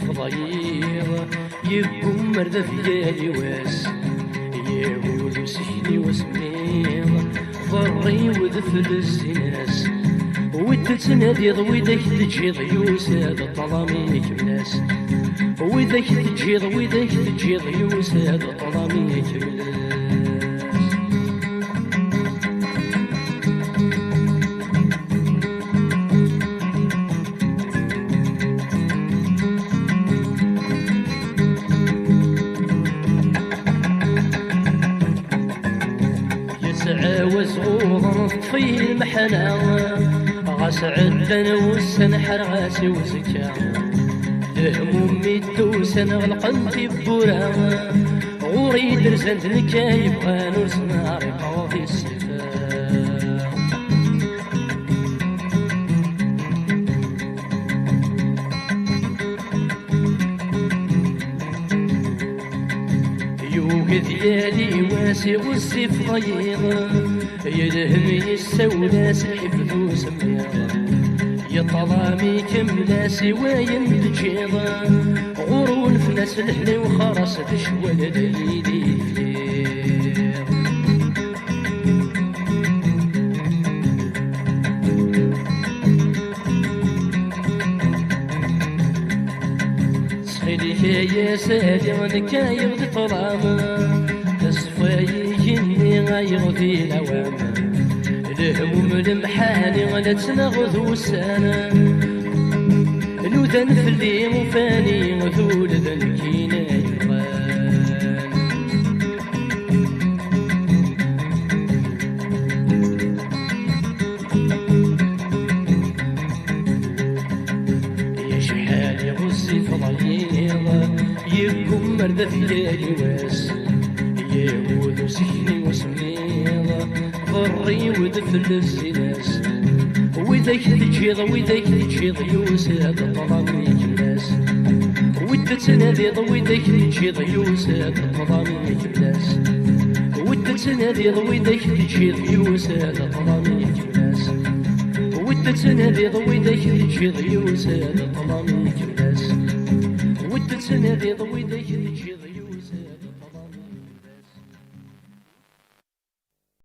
فضاير يقوم مرد في يالي واس يهود وسحني وسمير ضري وذفل الزناس وتتنادي ويدك تجيض يوساد الظلاميك الناس ويدك تجيض يوساد الظلاميك الناس وصغور في المحنة غاس عدن والسنحر غاسي وزكا الهموم ميتوسن غلقنتي بورا غوري درزنت نكايب غانو سناري قواضي السفا يوقد يالي واسي والسيف ضيضا يلهم يسولاس حفظو سميضا يطلامي كملاسي وين تجيضا غورون في ناس الحلي وخرس تشوال دليدي فلير سخيلي يا سادي ونكايب طلاما تصفاي جني غير في الأوام الهموم المحاني ولا تنغذو السنة نوذن في الليل وفاني وذول ذنكينا يغان يا شحال يغزي فضيضة يقوم مرد في ليالي واس يهود وسحني وسميضة ضري ودفل الزناس ويدك تجيض يوساد الظلاميك الناس وتتنادي ويدك تجيض يوساد الظلاميك الناس وتتنادي ويدك تجيض يوساد الظلاميك الناس وتتنادي ويدك تجيض يوساد الظلاميك الناس وتتنادي ويدك تجيض يوساد